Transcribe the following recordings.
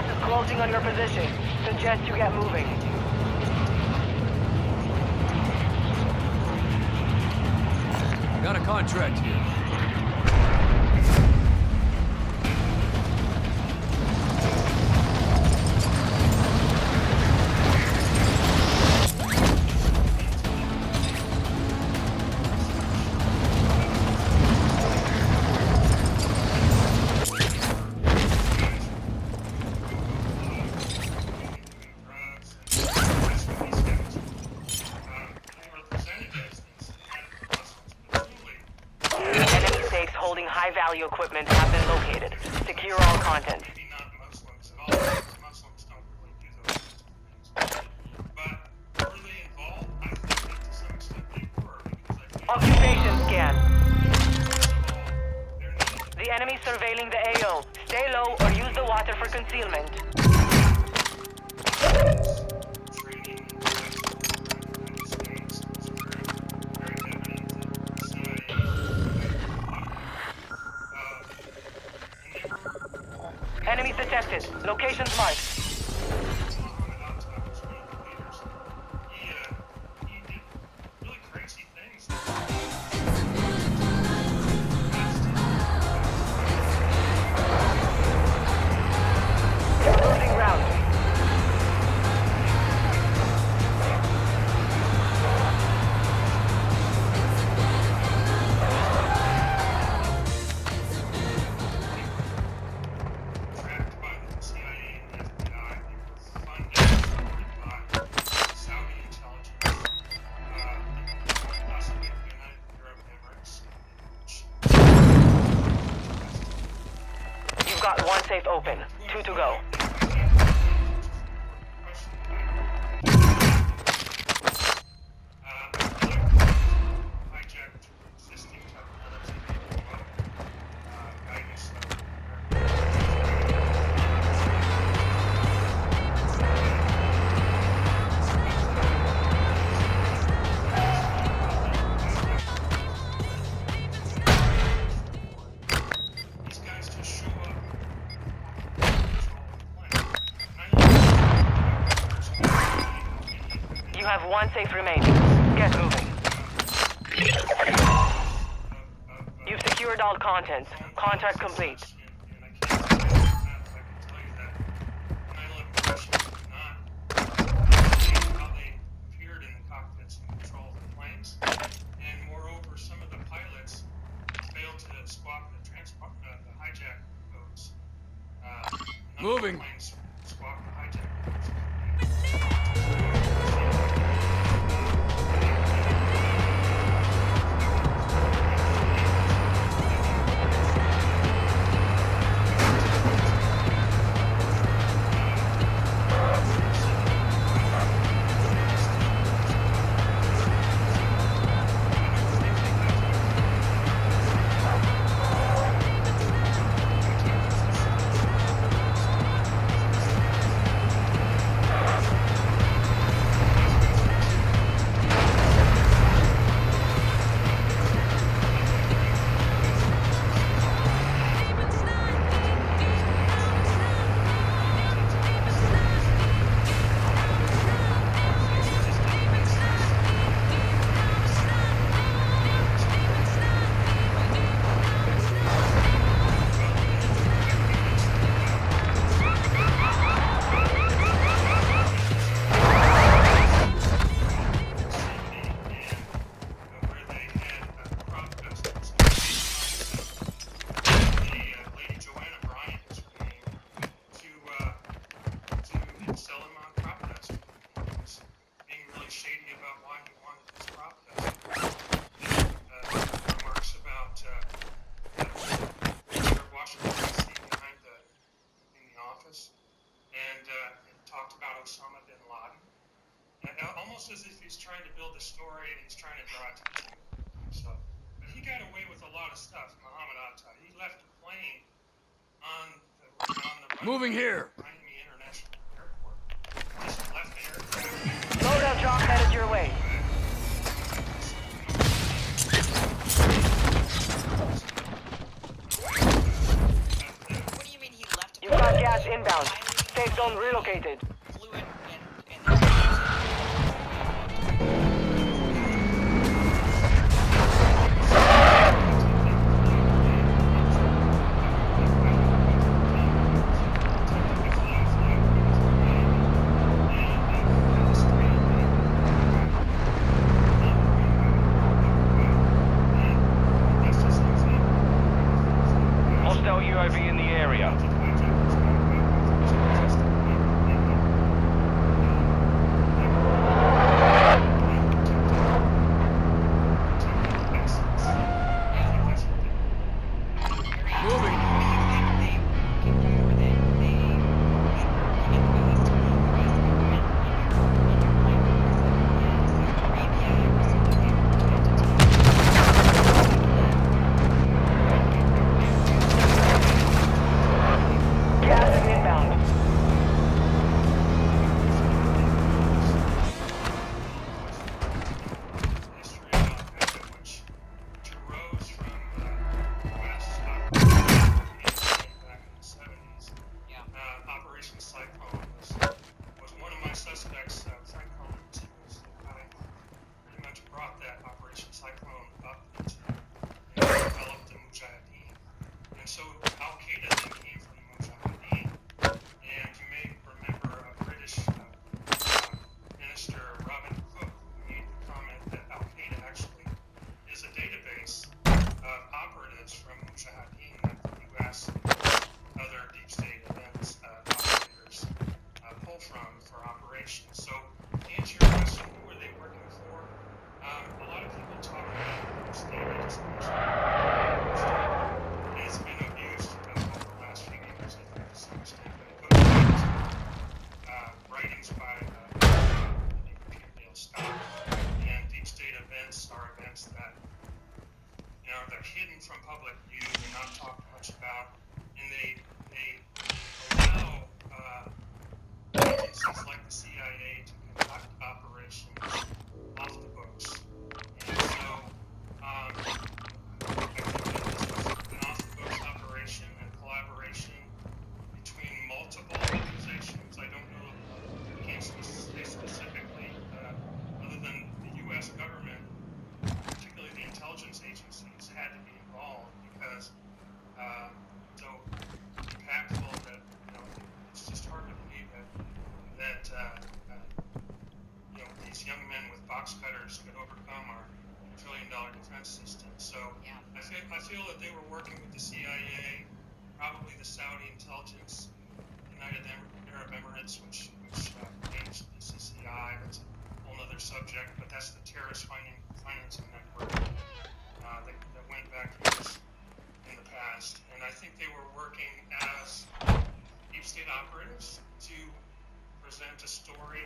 Gas is closing on your position. Suggest you get moving. Got a contract here. Holding high-value equipment have been located. Secure all content. Occupation scan. The enemy surveilling the AO. Stay low or use the water for concealment. Enemies detected. Locations marked. Losing ground. You've got one safe open. 2 to go. You have one safe remaining. Get moving. You've secured all contents. Contract complete. Moving. Almost as if he's trying to build a story and he's trying to draw attention to himself. But he got away with a lot of stuff, Muhammad Atta. He left a plane on the Moving here. Miami International Airport. Just left the aircraft. Loadout drop headed your way. What do you mean he left? You've got gas inbound. Safe zone relocated. fluid and Hostile UAV in the area. Moving. Gas is inbound. History of Al-Qaeda, which arose from West operation back in the 70s. Yeah. Operation Cyclone was one of my suspects. Frank Collins, was the guy who pretty much brought that Operation Cyclone up into and developed the Mujahideen. And so Al-Qaeda then came from the Mujahideen. And you may remember a British minister, Robin Cook, who made the comment that Al-Qaeda actually is a database of operatives from Mujahideen that the U.S. and other deep state events operators pull from for operations. So to answer your question, who were they working for? A lot of people talk about state legislation. And it's been abused over the last few years, I think, to some extent. But it goes back to writings by Neil Scott. And deep state events are events that they're hidden from public view, they're not talked much about, and they allow agencies like the CIA to conduct operations off the books. And so I think that this was an off-the-books operation and collaboration between multiple organizations. I don't know, I can't say specifically, other than the U.S. government, particularly the intelligence agencies, had to be involved because so impactful that it's just hard to believe that these young men with box cutters could overcome our trillion-dollar defense system. So Yeah. I feel that they were working with the CIA, probably the Saudi intelligence, United Arab Emirates, which managed the CCI. That's a whole other subject, but that's the terrorist financing network that went back years in the past. And I think they were working as deep state operatives to present a story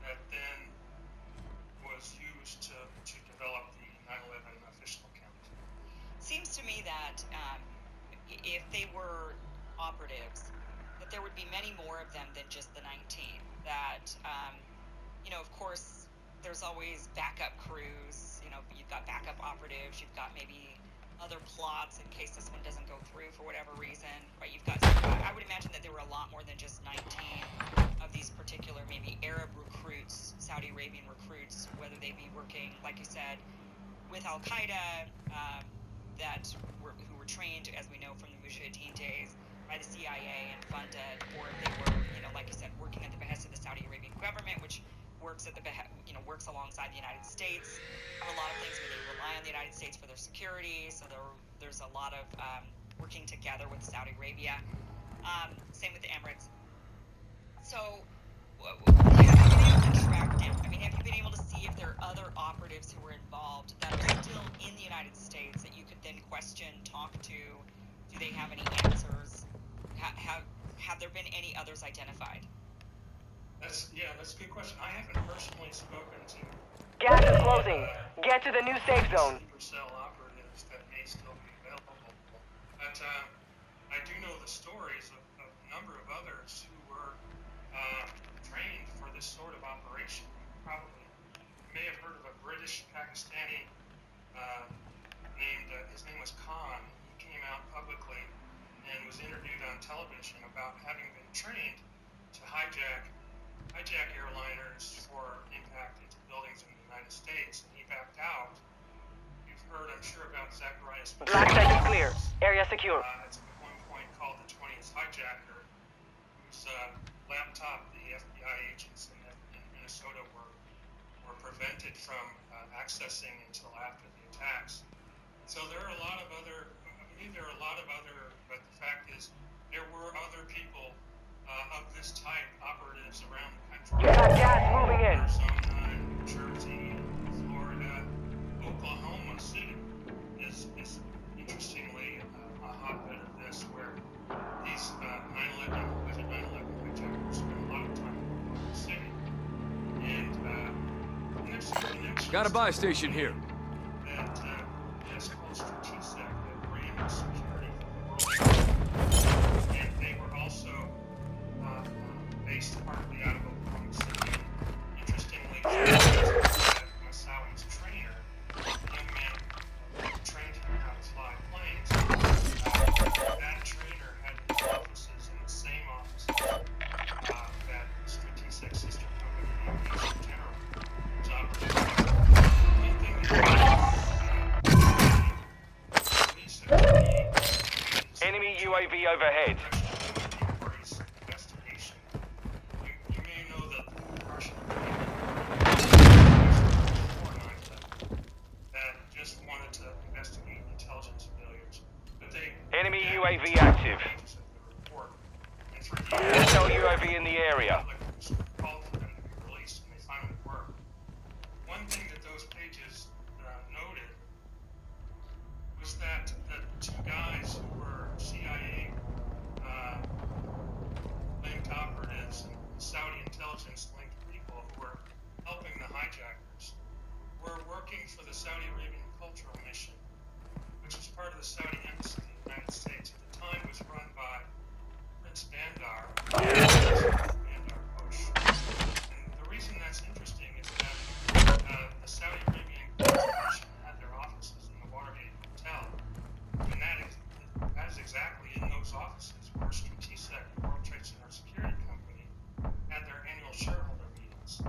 that then was used to develop the 9/11 official account. Seems to me that if they were operatives, that there would be many more of them than just the 19. That, of course, there's always backup crews. You've got backup operatives. You've got maybe other plots in case this one doesn't go through for whatever reason. Right? I would imagine that there were a lot more than just 19 of these particular maybe Arab recruits, Saudi Arabian recruits, whether they be working, like you said, with Al Qaeda, who were trained, as we know from the Mujahideen days, by the CIA and funded, or if they were, like you said, working at the behest of the Saudi Arabian government, which works works alongside the United States. There are a lot of things where they rely on the United States for their security, so there's a lot of working together with Saudi Arabia. Same with the Emirates. So, have you been able to track down? Have you been able to see if there are other operatives who were involved that are still in the United States that you could then question, talk to? Do they have any answers? Have there been any others identified? That's a good question. I haven't personally spoken to Gas is closing. Get to the new safe zone. sleeper cell operatives that may still be available, but I do know the stories of a number of others who were trained for this sort of operation. You may have heard of a British Pakistani his name was Khan. He came out publicly and was interviewed on television about having been trained to hijack airliners for impact into buildings in the United States, and he backed out. You've heard, I'm sure, about Zacharias. Black site is clear. Area secure. It's at one point called the 20th hijacker, whose laptop the FBI agents in Minnesota were prevented from accessing until after the attacks. So there are a lot of other, but the fact is, there were other people of this type, operatives around the country. You got gas moving in. Arizona, New Jersey, Florida, Oklahoma City is interestingly a hotbed of this, where these 9/11 hijackers spend a lot of time in Oklahoma City. And there's some connections. Got a buy station here. That that's called Strategic, that brand security for the world. And they were also based partly out of Oklahoma City. Interestingly, Massawi's trainer, a young man trained him how to fly planes. That trainer had his offices in the same office that Strategic sister company, Aviation General, was operating. One thing that Enemy UAV overhead. investigation. You may know that the Russian that just wanted to investigate intelligence failures, but they Enemy UAV active. pages of the report, and for years Hostile UAV in the area. called for them to be released, and they finally were. One thing that those pages noted was that the two guys who were CIA linked operatives and Saudi intelligence linked people who were helping the hijackers were working for the Saudi Arabian Cultural Mission, which is part of the Saudi Embassy in the United States. At the time, was run by Prince Bandar Bush. And the reason that's interesting is that the Saudi Arabian Cultural Mission had their offices in the Watergate Hotel, and that is exactly in those offices where Strategic, World Trade Center Security Company, had their annual shareholder meetings.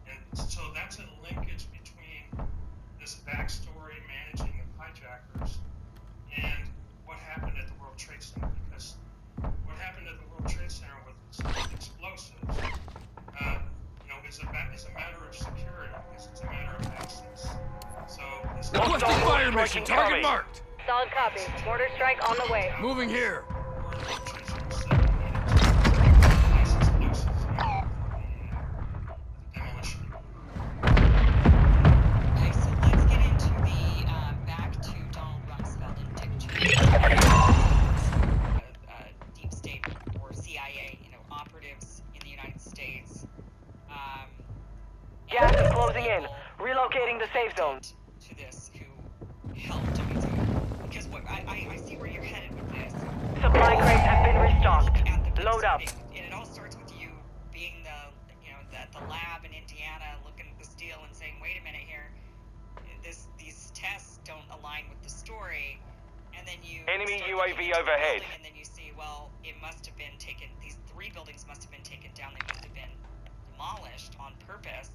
And so that's a linkage between this backstory managing of hijackers and what happened at the World Trade Center. Because what happened at the World Trade Center with explosives, is a matter of security. It's a matter of access. So this Requesting fire mission. Target marked. Solid copy. Mortar strike on the way. Moving here. Okay, so let's get into the back to Donald Rumsfeld and Dick Cheney, deep state or CIA, operatives in the United States. Gas is closing in. Relocating the safe zone. To this, who helped him because what I see where you're headed with this. Supply crates have been restocked. At the Load up. And it all starts with you being the lab in Indiana, looking at the steel and saying, wait a minute here, these tests don't align with the story, and then you Enemy start UAV looking into the overhead. building, and then you see, well, it must have been taken. These three buildings must have been taken down. They must have been demolished on purpose.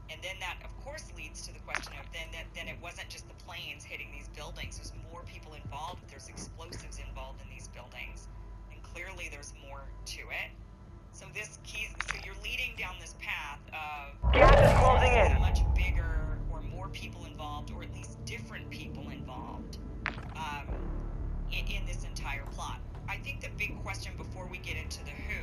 And then that, of course, leads to the question of then it wasn't just the planes hitting these buildings. There's more people involved. There's explosives involved in these buildings, and clearly there's more to it. So you're leading down this path of Gas is closing in. much bigger or more people involved, or at least different people involved in this entire plot. I think the big question before we get into the who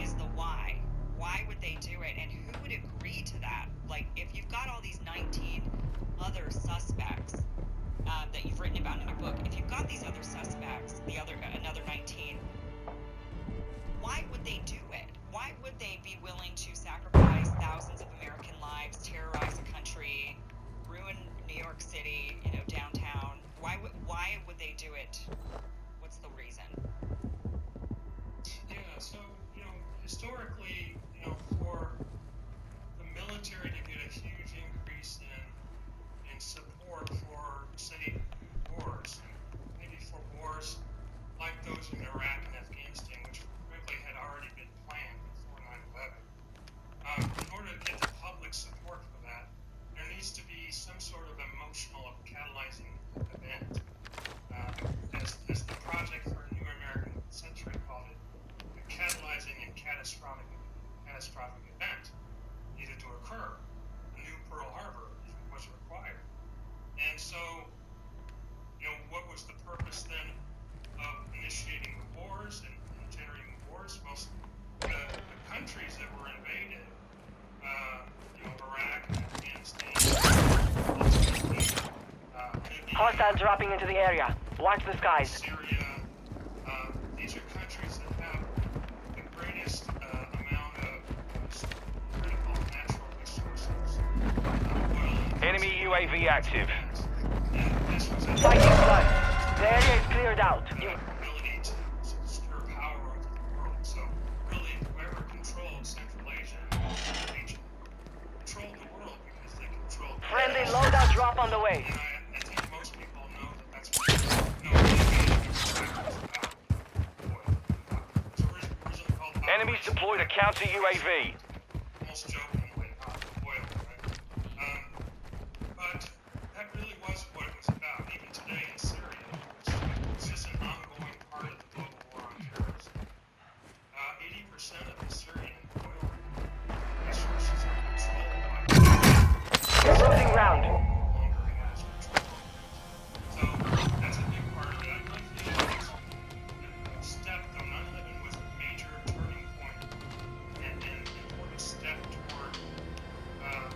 is the why. Why would they do it, and who would agree to that? Like, if you've got all these 19 other suspects that you've written about in your book, if you've got these other suspects, another 19, why would they do it? Why would they be willing to sacrifice thousands of American lives, terrorize a country, ruin New York City, downtown? Why would they do it? What's the reason? Yeah, so, historically, for the military to get a huge increase in support for, say, wars, maybe for wars like those in Iraq and Afghanistan, which frankly had already been catastrophic event needed to occur. A new Pearl Harbor was required. And so, what was the purpose then of initiating the wars and generating the wars? Well, the countries that were invaded, Iraq, Afghanistan, Hostiles dropping into the area. Watch the skies. Syria, these are countries that have the greatest amount of critical natural resources. Enemy UAV active. And this was a Fighting blood. The area is cleared out. ability to secure power over the world. So really, whoever controlled Central Asia and the region controlled the world because they controlled. Friendly loadout drop on the way. And I think most people know that that's what the originally called Enemies deployed a counter UAV. almost jokingly oil, right? But that really was what it was about. Even today in Syria, it's just an ongoing part of the global war on terrorism. 80% of the Syrian oil resources are controlled by Losing round. longer has control. So that's a big part of it. I really feel like it's a step, though 9/11 was a major turning point and an important step toward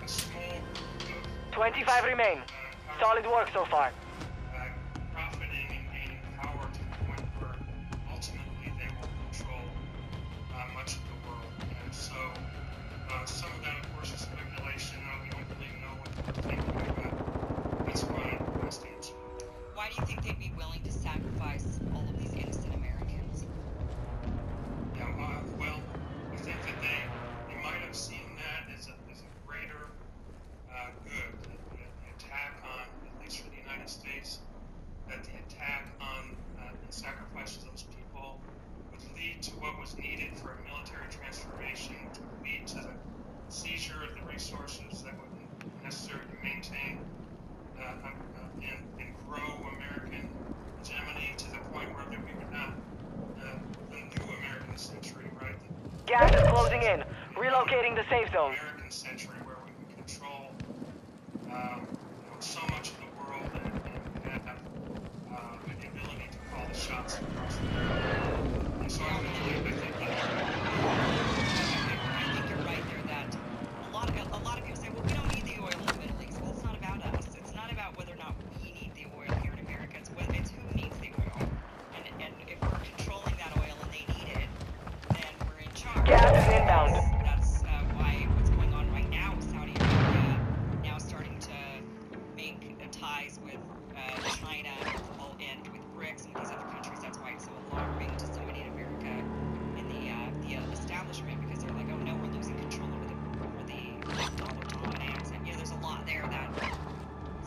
a small group of 25 remain. Solid work so far. profiting and gaining power to the point where ultimately they will control much of the world. And so some of that, of course, is speculation. We don't really know what they're thinking, but that's my stance. Why do you think they'd be willing to sacrifice all of these innocent Americans? Yeah, well, I think that they might have seen that as a greater good. The attack on, at least for the United States, that the attack on and sacrifice of those people would lead to what was needed for a military transformation, which would lead to the seizure of the resources that would be necessary to maintain and grow American hegemony to the point where we would have the new American century, right? Gas is closing in. Relocating the safe zone. American century where we can control so much of the world and have the ability to call the shots across the world. And so I think I think you're right there that a lot of people say, well, we don't need the oil in the Middle East. Well, it's not about us. It's not about whether or not we need the oil here in America. It's who needs the oil. And if we're controlling that oil and they need it, then we're in charge. Gas is inbound. That's why what's going on right now with Saudi Arabia now starting to make ties with China and with BRICS and these other countries. That's why it's so alarming to somebody in America in the establishment, because they're like, oh no, we're losing control over the dollar dominance. And there's a lot there that.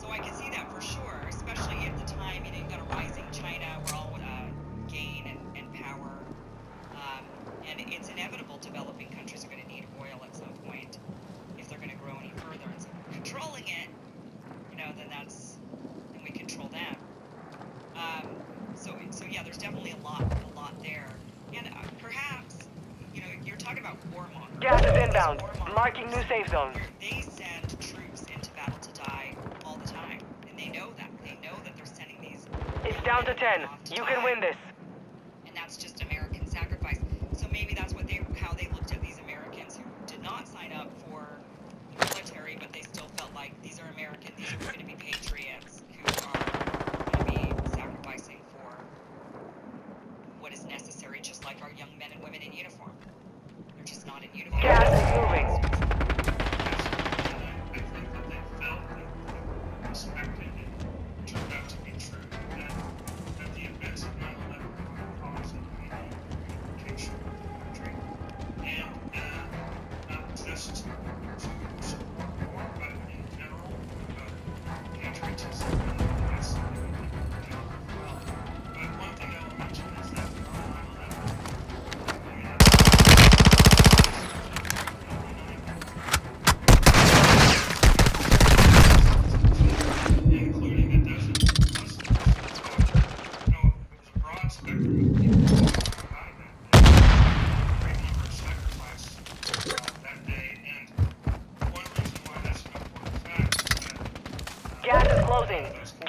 So I can see that for sure, especially at the time. You've got a rising China. We're all gain and power. And it's inevitable developing countries are going to need oil at some point if they're going to grow any further. And so controlling it, then we control them. So yeah, there's definitely a lot there. And perhaps, you're talking about warmongers. Gas is inbound. Warmongers, Marking new safe zone. they send troops into battle to die all the time. And they know that. They know that they're sending these. It's down to 10. You can win this. And that's just American sacrifice. So maybe that's how they looked at these Americans who did not sign up for the military, but they still felt like these are Americans, these are going to be patriots who are going to be sacrificing for what is necessary, just like our young men and women in uniform. They're just not in uniform. Gas is moving. I think that they felt that they were respected and turned out to be true. That the events of 9/11 were causing any implication of the country. And not just to support war, but in general, patriotism and that's something that they do well. But one thing I will mention is that on 9/11,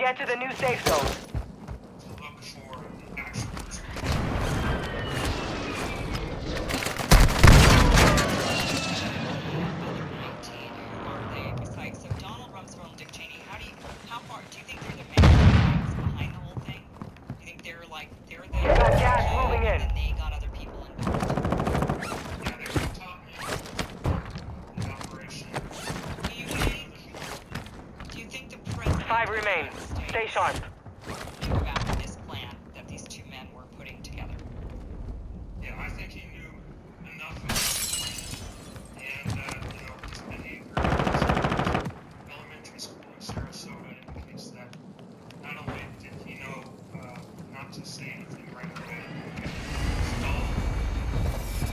Get to the new safe zone. to look for the actual Besides, so Donald Rumsfeld and Dick Cheney, how far do you think they're the main behind the whole thing? Do you think they're the Got gas moving in. and then they got other people involved? Yeah, they're the top man in the operation. Do you think the president 5 remain. Stay sharp. knew about this plan that these two men were putting together? Yeah, I think he knew enough of the plan. And, his behavior in elementary school in Sarasota indicates that not only did he know not to say anything right away, stall,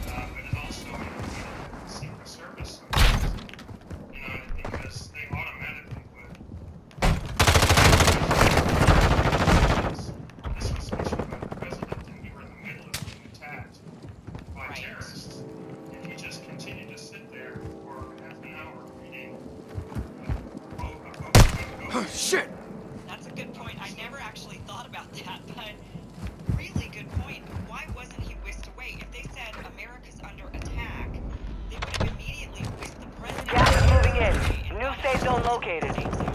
but it also indicated that the Secret Service sometimes, because they automatically would. This was issued by the president, and we were in the middle of being attacked by Right. terrorists, and he just continued to sit there for half an hour reading. Oh, shit! That's a good point. I never actually thought about that, but really good point. Why wasn't he whisked away? If they said America's under attack, they would have immediately whisked the president Gas is moving in. and New got safe him zone to the located. safe zone.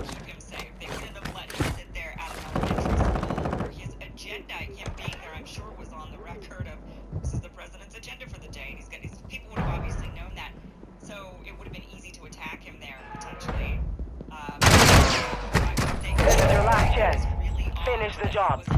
Keep him safe. They wouldn't have let him sit there at an elementary school where his agenda, him being there, I'm sure, was on the record of this is the president's agenda for the day. And he's got these people would have obviously known that, so it would have been easy to attack him there potentially. This is your last chance. Really Finish odd the that job. He was